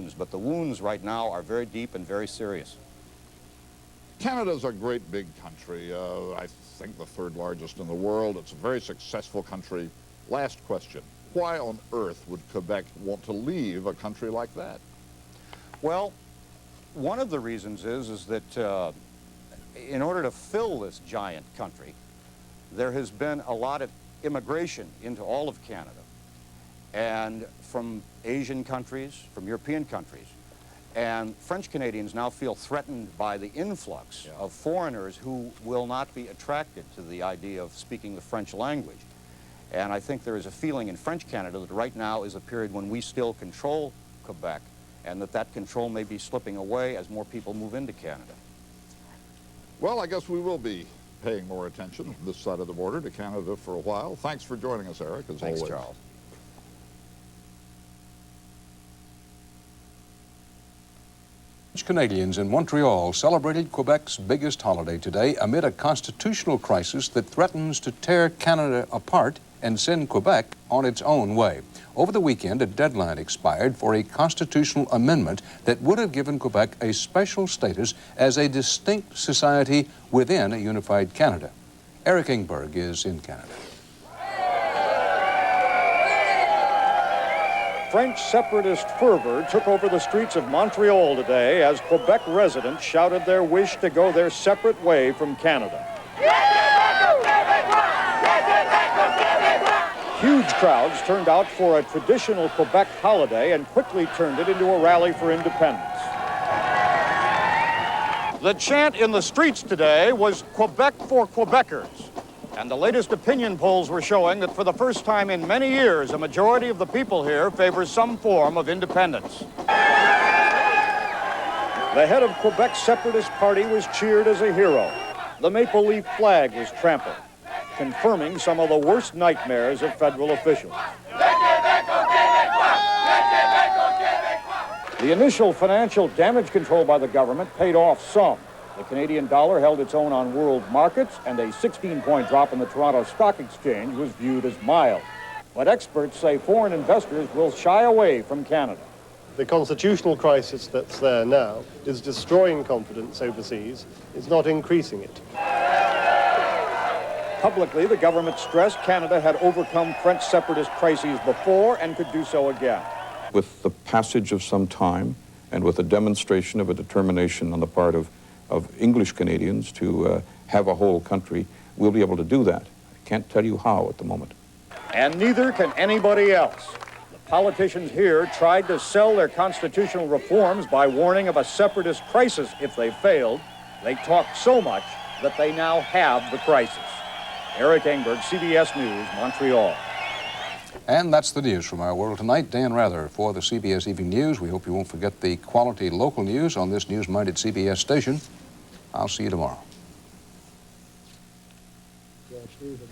wounds, but the wounds right now are very deep and very serious. Canada's a great big country. I think the third largest in the world. It's a very successful country. Last question. Why on earth would Quebec want to leave a country like that? Well, one of the reasons is that in order to fill this giant country, there has been a lot of immigration into all of Canada, and from Asian countries, from European countries. And French Canadians now feel threatened by the influx of foreigners who will not be attracted to the idea of speaking the French language. And I think there is a feeling in French Canada that right now is a period when we still control Quebec, and that control may be slipping away as more people move into Canada. Well, I guess we will be paying more attention this side of the border to Canada for a while. Thanks for joining us, Eric, as always. Thanks, Charles. Canadians in Montreal celebrated Quebec's biggest holiday today amid a constitutional crisis that threatens to tear Canada apart and send Quebec on its own way. Over the weekend, a deadline expired for a constitutional amendment that would have given Quebec a special status as a distinct society within a unified Canada. Eric Engberg is in Canada. French separatist fervor took over the streets of Montreal today as Quebec residents shouted their wish to go their separate way from Canada. Huge crowds turned out for a traditional Quebec holiday and quickly turned it into a rally for independence. The chant in the streets today was Quebec for Quebecers. And the latest opinion polls were showing that for the first time in many years, a majority of the people here favors some form of independence. The head of Quebec's separatist party was cheered as a hero. The maple leaf flag was trampled, confirming some of the worst nightmares of federal officials. The initial financial damage control by the government paid off some. The Canadian dollar held its own on world markets, and a 16-point drop in the Toronto Stock Exchange was viewed as mild. But experts say foreign investors will shy away from Canada. The constitutional crisis that's there now is destroying confidence overseas. It's not increasing it. Publicly, the government stressed Canada had overcome French separatist crises before and could do so again. With the passage of some time and with a demonstration of a determination on the part of English Canadians to have a whole country, we'll be able to do that. I can't tell you how at the moment. And neither can anybody else. The politicians here tried to sell their constitutional reforms by warning of a separatist crisis if they failed. They talked so much that they now have the crisis. Eric Engberg, CBS News, Montreal. And that's the news from our world tonight. Dan Rather for the CBS Evening News. We hope you won't forget the quality local news on this news-minded CBS station. I'll see you tomorrow.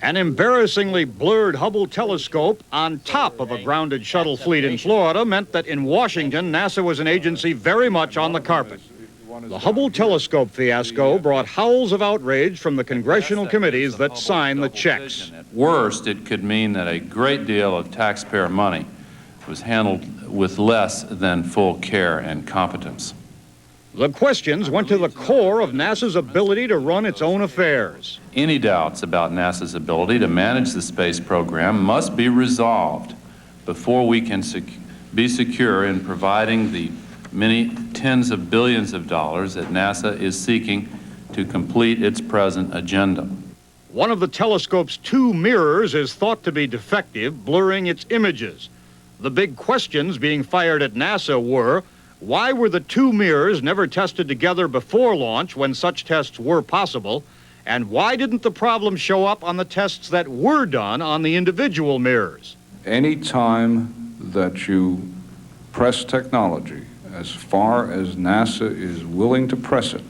An embarrassingly blurred Hubble telescope on top of a grounded shuttle fleet in Florida meant that in Washington, NASA was an agency very much on the carpet. The Hubble telescope fiasco brought howls of outrage from the congressional committees that signed the checks. Worst, it could mean that a great deal of taxpayer money was handled with less than full care and competence. The questions went to the core of NASA's ability to run its own affairs. Any doubts about NASA's ability to manage the space program must be resolved before we can be secure in providing the many tens of billions of dollars that NASA is seeking to complete its present agenda. One of the telescope's two mirrors is thought to be defective, blurring its images. The big questions being fired at NASA were, why were the two mirrors never tested together before launch when such tests were possible? And why didn't the problem show up on the tests that were done on the individual mirrors? Any time that you press technology as far as NASA is willing to press it,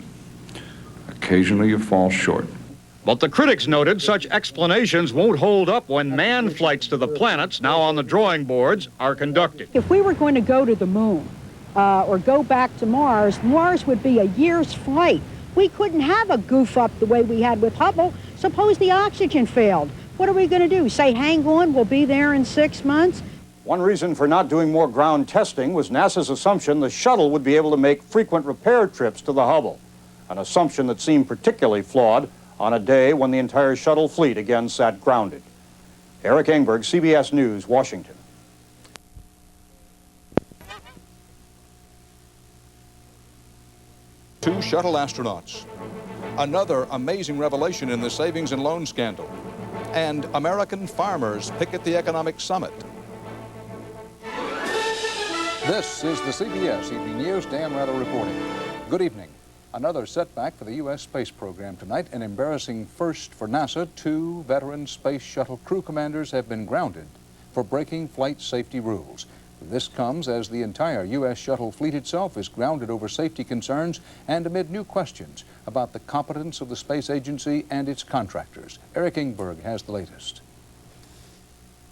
occasionally you fall short. But the critics noted such explanations won't hold up when manned flights to the planets, now on the drawing boards, are conducted. If we were going to go to the moon or go back to Mars, Mars would be a year's flight. We couldn't have a goof up the way we had with Hubble. Suppose the oxygen failed. What are we going to do? Say, hang on, we'll be there in 6 months? One reason for not doing more ground testing was NASA's assumption the shuttle would be able to make frequent repair trips to the Hubble, an assumption that seemed particularly flawed on a day when the entire shuttle fleet again sat grounded. Eric Engberg, CBS News, Washington. Two shuttle astronauts. Another amazing revelation in the savings and loan scandal. And American farmers picket the economic summit. This is the CBS Evening News. Dan Rather reporting. Good evening. Another setback for the U.S. space program tonight. An embarrassing first for NASA. Two veteran space shuttle crew commanders have been grounded for breaking flight safety rules. This comes as the entire U.S. shuttle fleet itself is grounded over safety concerns and amid new questions about the competence of the space agency and its contractors. Eric Engberg has the latest.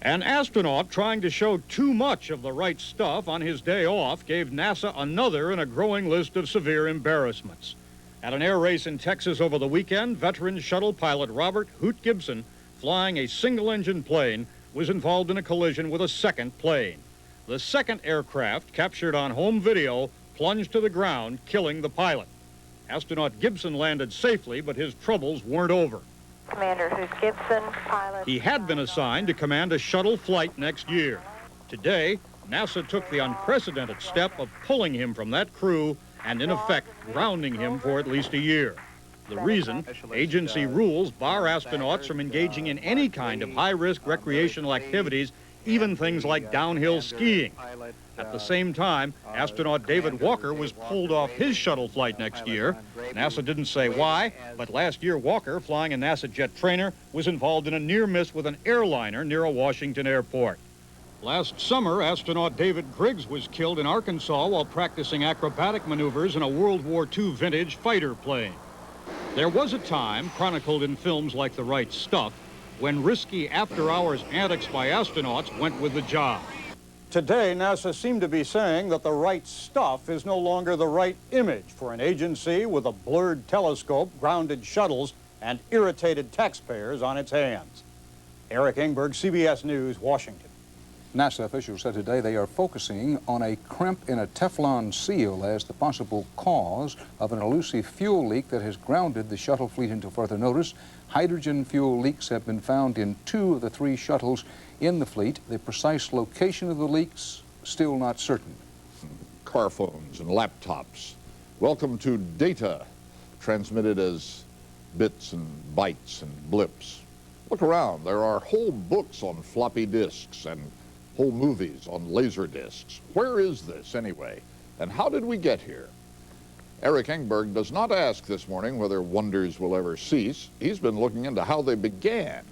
An astronaut trying to show too much of the right stuff on his day off gave NASA another in a growing list of severe embarrassments. At an air race in Texas over the weekend, veteran shuttle pilot Robert Hoot Gibson, flying a single-engine plane, was involved in a collision with a second plane. The second aircraft, captured on home video, plunged to the ground, killing the pilot. Astronaut Gibson landed safely, but his troubles weren't over. Commander Hoot Gibson, pilot. He had been assigned to command a shuttle flight next year. Today, NASA took the unprecedented step of pulling him from that crew and, in effect, grounding him for at least a year. The reason, agency rules bar astronauts from engaging in any kind of high-risk recreational activities, even things like downhill skiing. At the same time, astronaut David Walker was pulled off his shuttle flight next year. NASA didn't say why, but last year Walker, flying a NASA jet trainer, was involved in a near miss with an airliner near a Washington airport. Last summer, astronaut David Griggs was killed in Arkansas while practicing acrobatic maneuvers in a World War II vintage fighter plane. There was a time, chronicled in films like The Right Stuff, when risky after-hours antics by astronauts went with the job. Today, NASA seemed to be saying that the right stuff is no longer the right image for an agency with a blurred telescope, grounded shuttles, and irritated taxpayers on its hands. Eric Engberg, CBS News, Washington. NASA officials said today they are focusing on a crimp in a Teflon seal as the possible cause of an elusive fuel leak that has grounded the shuttle fleet until further notice. Hydrogen fuel leaks have been found in 2 of the 3 shuttles in the fleet. The precise location of the leaks still not certain. Car phones and laptops. Welcome to data, transmitted as bits and bytes and blips. Look around. There are whole books on floppy disks and whole movies on laser disks. Where is this anyway? And how did we get here? Eric Engberg does not ask this morning whether wonders will ever cease. He's been looking into how they began.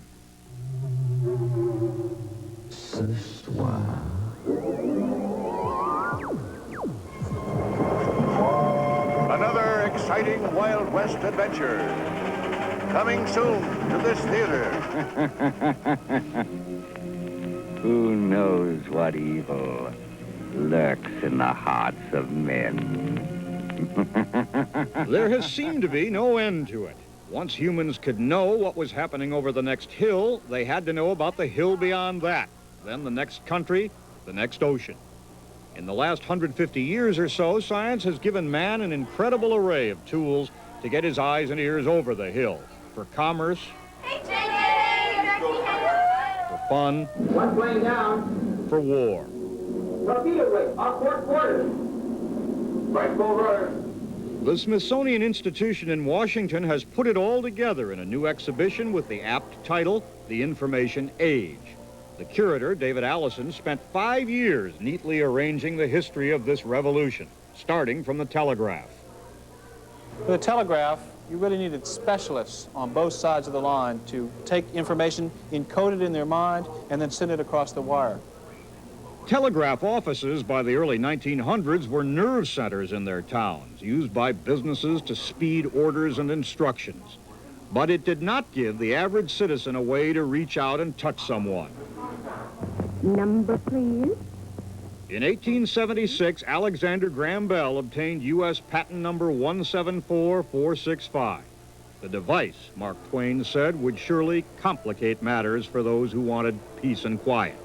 Another exciting Wild West adventure. Coming soon to this theater. Who knows what evil lurks in the hearts of men? There has seemed to be no end to it. Once humans could know what was happening over the next hill, they had to know about the hill beyond that, then the next country, the next ocean. In the last 150 years or so, science has given man an incredible array of tools to get his eyes and ears over the hill, for commerce, for fun, one plane down, for war. Torpedo rate, off port quarters. Right over. The Smithsonian Institution in Washington has put it all together in a new exhibition with the apt title, The Information Age. The curator, David Allison, spent 5 years neatly arranging the history of this revolution, starting from the telegraph. For the telegraph, you really needed specialists on both sides of the line to take information, encode it in their mind, and then send it across the wire. Telegraph offices by the early 1900s were nerve centers in their towns, used by businesses to speed orders and instructions. But it did not give the average citizen a way to reach out and touch someone. Number, please. In 1876, Alexander Graham Bell obtained U.S. patent number 174465. The device, Mark Twain said, would surely complicate matters for those who wanted peace and quiet.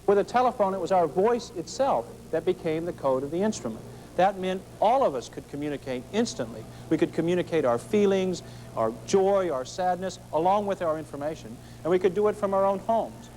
With a telephone, it was our voice itself that became the code of the instrument. That meant all of us could communicate instantly. We could communicate our feelings, our joy, our sadness, along with our information, and we could do it from our own homes.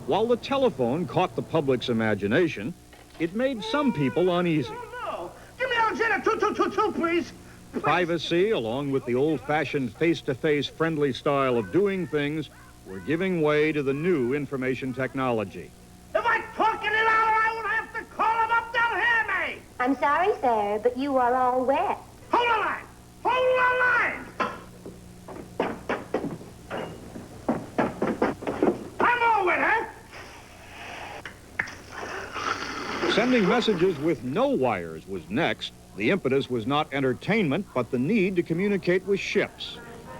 While the telephone caught the public's imagination, it made some people uneasy. No. Give me Alexander 2222, please. Privacy, along with the old-fashioned face-to-face friendly style of doing things, were giving way to the new information technology. If I talk any louder, I will have to call them up. They'll hear me. I'm sorry, sir, but you are all wet. Hold the line. Hold the line. I'm all wet, huh? Sending messages with no wires was next. The impetus was not entertainment, but the need to communicate with ships.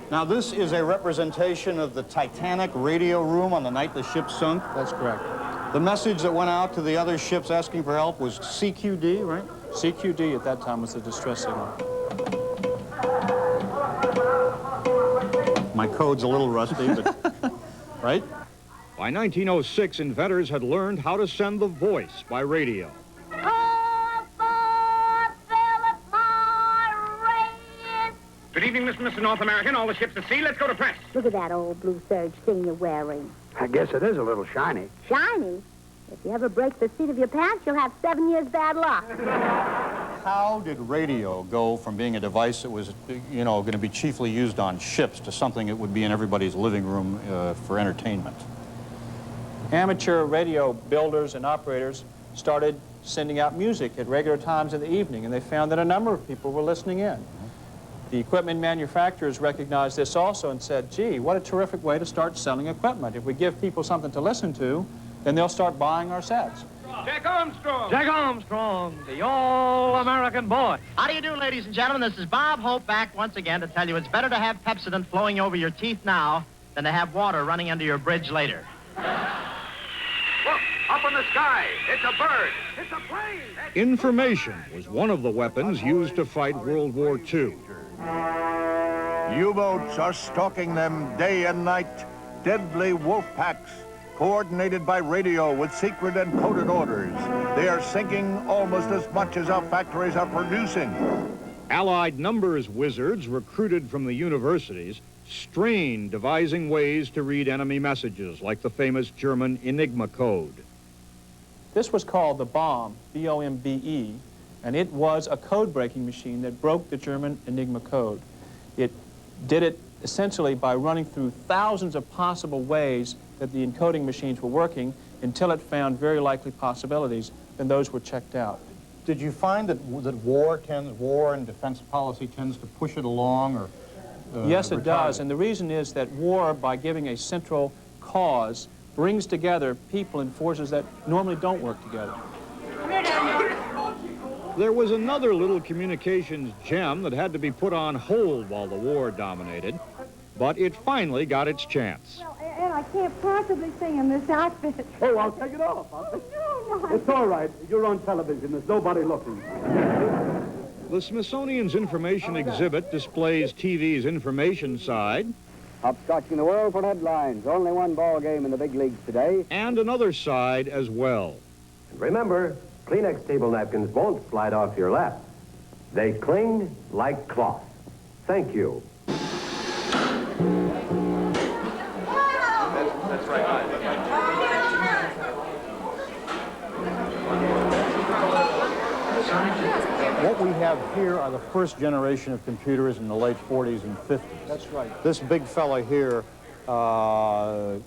Now, this is a representation of the Titanic radio room on the night the ship sunk. That's correct. The message that went out to the other ships asking for help was CQD, right? CQD at that time was the distress signal. My code's a little rusty, but right? By 1906, inventors had learned how to send the voice by radio. Good evening, Mr. North American. All the ships at sea. Let's go to press. Look at that old blue serge thing you're wearing. I guess it is a little shiny. Shiny? If you ever break the seat of your pants, you'll have 7 years bad luck. How did radio go from being a device that was, you know, going to be chiefly used on ships to something that would be in everybody's living room for entertainment? Amateur radio builders and operators started sending out music at regular times in the evening, and they found that a number of people were listening in. The equipment manufacturers recognized this also and said, gee, what a terrific way to start selling equipment. If we give people something to listen to, then they'll start buying our sets. Jack Armstrong. Jack Armstrong, the all-American boy. How do you do, ladies and gentlemen? This is Bob Hope back once again to tell you it's better to have Pepsodent flowing over your teeth now than to have water running under your bridge later. Look, up in the sky. It's a bird. It's a plane. Information was one of the weapons used to fight World War II. U-boats are stalking them day and night. Deadly wolf packs, coordinated by radio with secret and coded orders. They are sinking almost as much as our factories are producing. Allied numbers wizards recruited from the universities strained devising ways to read enemy messages, like the famous German Enigma code. This was called the bombe, B-O-M-B-E, and it was a code-breaking machine that broke the German Enigma code. It did it essentially by running through thousands of possible ways that the encoding machines were working until it found very likely possibilities, then those were checked out. Did you find that war and defense policy tends to push it along, or yes, it retard does, and the reason is that war, by giving a central cause, brings together people and forces that normally don't work together. There was another little communications gem that had to be put on hold while the war dominated, but it finally got its chance. Well, and I can't possibly sing in this outfit. Oh, I'll take it off. It's all right. You're on television. There's nobody looking. The Smithsonian's information exhibit displays TV's information side. Hopscotching the world for headlines. Only one ball game in the big leagues today. And another side as well. Remember, Kleenex table napkins won't slide off your lap. They cling like cloth. Thank you. That's right. What we have here are the first generation of computers in the late 40s and 50s. That's right. This big fella here, how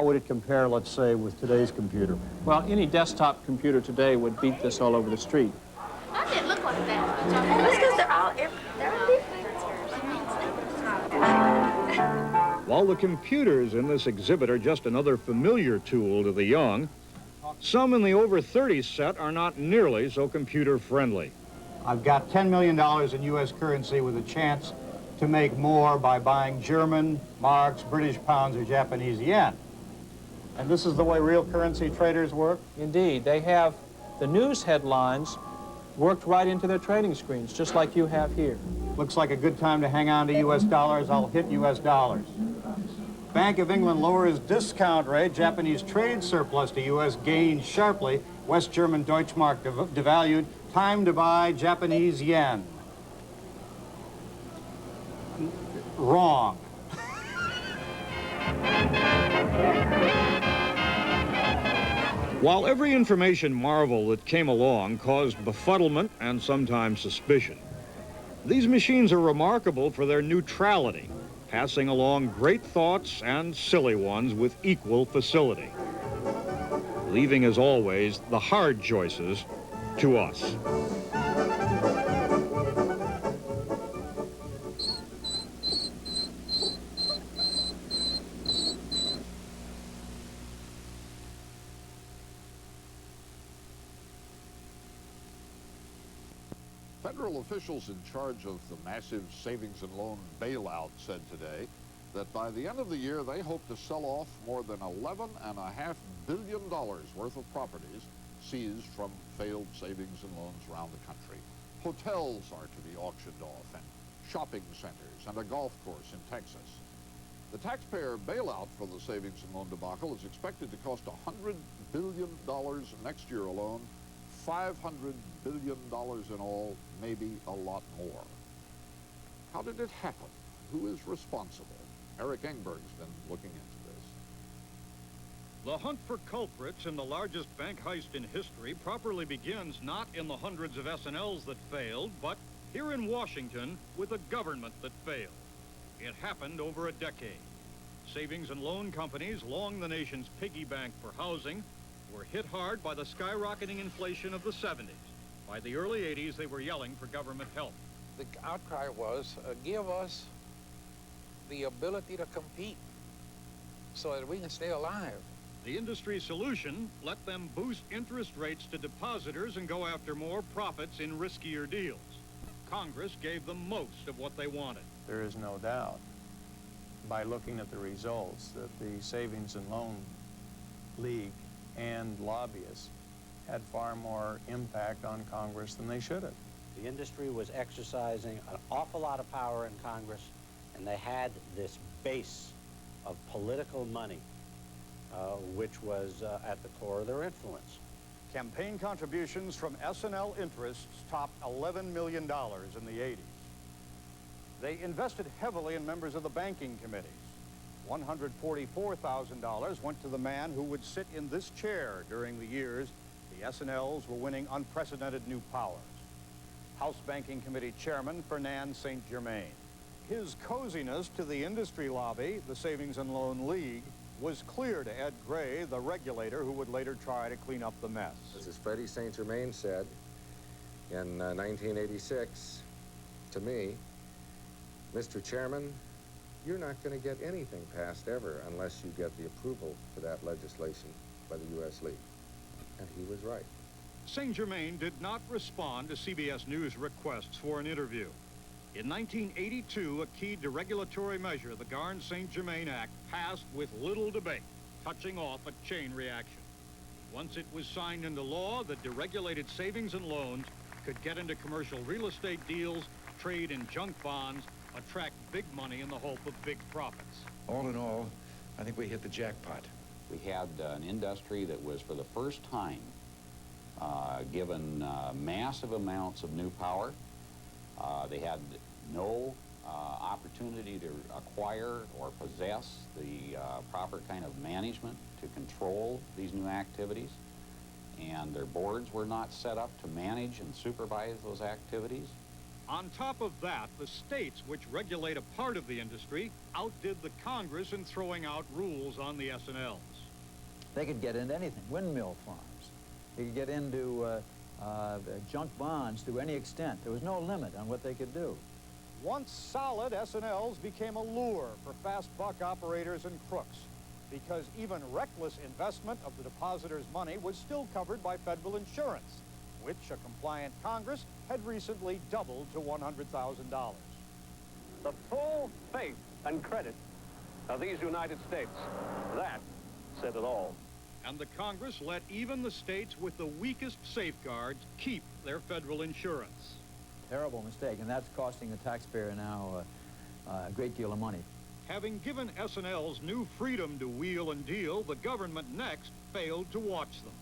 would it compare, let's say, with today's computer? Well, any desktop computer today would beat this all over the street. Why did it look like that? That's because they're all different. While the computers in this exhibit are just another familiar tool to the young, some in the over 30s set are not nearly so computer-friendly. I've got $10 million in U.S. currency with a chance to make more by buying German marks, British pounds, or Japanese yen. And this is the way real currency traders work? Indeed. They have the news headlines worked right into their trading screens, just like you have here. Looks like a good time to hang on to U.S. dollars. I'll hit U.S. dollars. Bank of England lowers discount rate. Japanese trade surplus to U.S. gains sharply. West German Deutschmark devalued. Time to buy Japanese yen. Wrong. While every information marvel that came along caused befuddlement and sometimes suspicion, these machines are remarkable for their neutrality, passing along great thoughts and silly ones with equal facility, leaving, as always, the hard choices to us. Federal officials in charge of the massive savings and loan bailout said today that by the end of the year, they hope to sell off more than $11.5 billion worth of properties seized from failed savings and loans around the country. Hotels are to be auctioned off, and shopping centers, and a golf course in Texas. The taxpayer bailout for the savings and loan debacle is expected to cost $100 billion next year alone, $500 billion in all, maybe a lot more. How did it happen? Who is responsible? Eric Engberg's been looking into this. The hunt for culprits in the largest bank heist in history properly begins not in the hundreds of S&Ls that failed, but here in Washington with a government that failed. It happened over a decade. Savings and loan companies, long the nation's piggy bank for housing, were hit hard by the skyrocketing inflation of the 70s. By the early 80s, they were yelling for government help. The outcry was, give us the ability to compete so that we can stay alive. The industry solution, let them boost interest rates to depositors and go after more profits in riskier deals. Congress gave them most of what they wanted. There is no doubt, by looking at the results, that the Savings and Loan League and lobbyists had far more impact on Congress than they should have. The industry was exercising an awful lot of power in Congress, and they had this base of political money, which was at the core of their influence. Campaign contributions from S&L interests topped $11 million in the 80s. They invested heavily in members of the banking committees. $144,000 went to the man who would sit in this chair during the years the S&Ls were winning unprecedented new powers. House Banking Committee Chairman Fernand St. Germain. His coziness to the industry lobby, the Savings and Loan League, was clear to Ed Gray, the regulator who would later try to clean up the mess. As Freddie St. Germain said in 1986 to me, Mr. Chairman, you're not going to get anything passed ever unless you get the approval for that legislation by the U.S. League. And he was right. St. Germain did not respond to CBS News requests for an interview. In 1982, a key deregulatory measure, the Garn-St. Germain Act, passed with little debate, touching off a chain reaction. Once it was signed into law, the deregulated savings and loans could get into commercial real estate deals, trade in junk bonds, attract big money in the hope of big profits. All in all, I think we hit the jackpot. We had an industry that was, for the first time, given massive amounts of new power. They had no opportunity to acquire or possess the proper kind of management to control these new activities, and their boards were not set up to manage and supervise those activities. On top of that, the states, which regulate a part of the industry, outdid the Congress in throwing out rules on the S&Ls. They could get into anything, windmill farms. They could get into junk bonds to any extent. There was no limit on what they could do. Once solid, S&Ls became a lure for fast buck operators and crooks, because even reckless investment of the depositors' money was still covered by federal insurance, which a compliant Congress had recently doubled to $100,000. The full faith and credit of these United States, that said it all. And the Congress let even the states with the weakest safeguards keep their federal insurance. Terrible mistake, and that's costing the taxpayer now a great deal of money. Having given S&Ls new freedom to wheel and deal, the government next failed to watch them.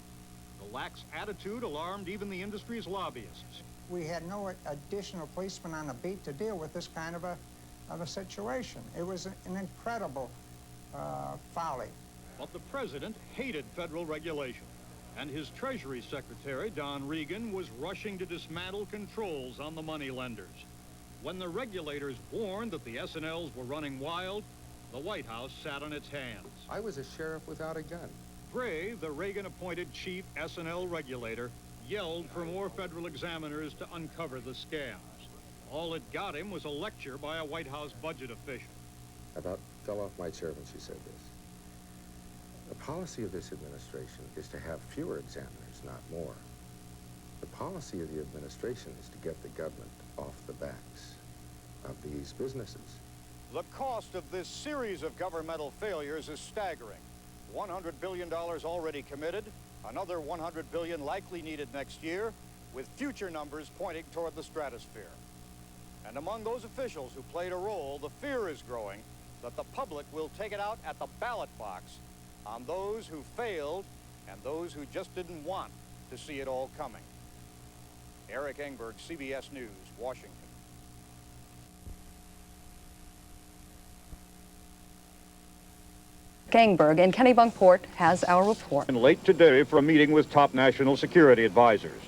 The lax attitude alarmed even the industry's lobbyists. We had no additional policemen on the beat to deal with this kind of a situation. It was an incredible folly. But the president hated federal regulation, and his Treasury Secretary, Don Regan, was rushing to dismantle controls on the moneylenders. When the regulators warned that the S&Ls were running wild, the White House sat on its hands. I was a sheriff without a gun. Gray, the Reagan-appointed chief S&L regulator, yelled for more federal examiners to uncover the scams. All it got him was a lecture by a White House budget official. I about fell off my chair when she said this. The policy of this administration is to have fewer examiners, not more. The policy of the administration is to get the government off the backs of these businesses. The cost of this series of governmental failures is staggering. $100 billion already committed, another $100 billion likely needed next year, with future numbers pointing toward the stratosphere. And among those officials who played a role, the fear is growing that the public will take it out at the ballot box on those who failed and those who just didn't want to see it all coming. Eric Engberg, CBS News, Washington. Engberg in Kennebunkport has our report. And late today for a meeting with top national security advisors.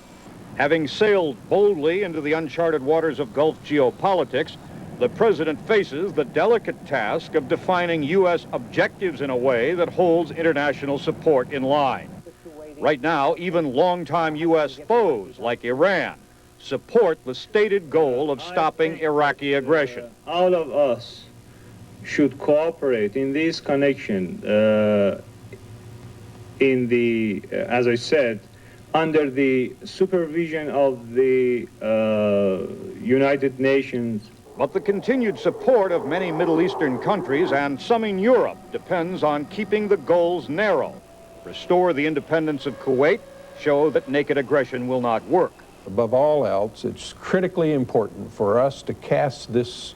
Having sailed boldly into the uncharted waters of Gulf geopolitics, the president faces the delicate task of defining U.S. objectives in a way that holds international support in line. Right now, even longtime U.S. foes like Iran support the stated goal of stopping Iraqi aggression. All of us should cooperate in this connection as I said, under the supervision of the United Nations. But the continued support of many Middle Eastern countries and some in Europe depends on keeping the goals narrow. Restore the independence of Kuwait, show that naked aggression will not work. Above all else, it's critically important for us to cast this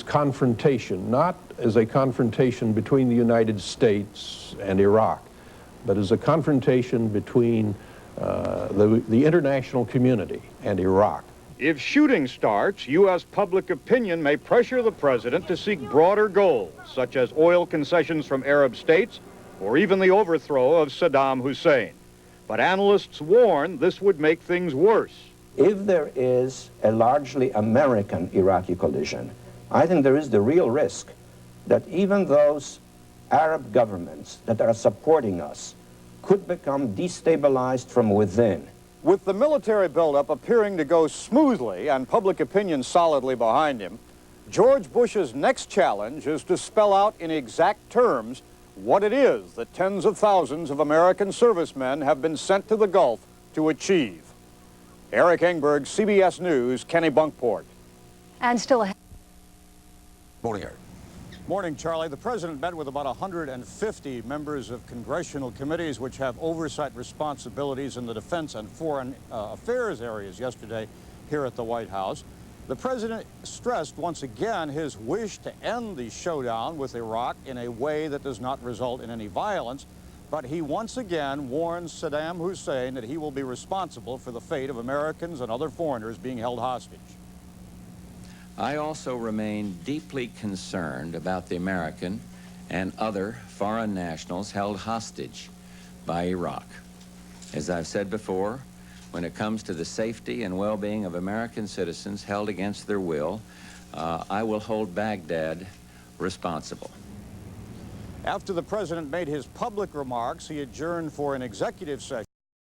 confrontation, not as a confrontation between the United States and Iraq, but as a confrontation between the international community and Iraq. If shooting starts, U.S. public opinion may pressure the president to seek broader goals, such as oil concessions from Arab states, or even the overthrow of Saddam Hussein. But analysts warn this would make things worse. If there is a largely American Iraqi coalition, I think there is the real risk that even those Arab governments that are supporting us could become destabilized from within. With the military buildup appearing to go smoothly and public opinion solidly behind him, George Bush's next challenge is to spell out in exact terms what it is that tens of thousands of American servicemen have been sent to the Gulf to achieve. Eric Engberg, CBS News, Kennebunkport. And still ahead. Morning, Eric. Morning, Charlie. The president met with about 150 members of congressional committees which have oversight responsibilities in the defense and foreign affairs areas yesterday here at the White House. The president stressed once again his wish to end the showdown with Iraq in a way that does not result in any violence, but he once again warns Saddam Hussein that he will be responsible for the fate of Americans and other foreigners being held hostage. I also remain deeply concerned about the American and other foreign nationals held hostage by Iraq. As I've said before, when it comes to the safety and well-being of American citizens held against their will, I will hold Baghdad responsible. After the president made his public remarks, he adjourned for an executive session.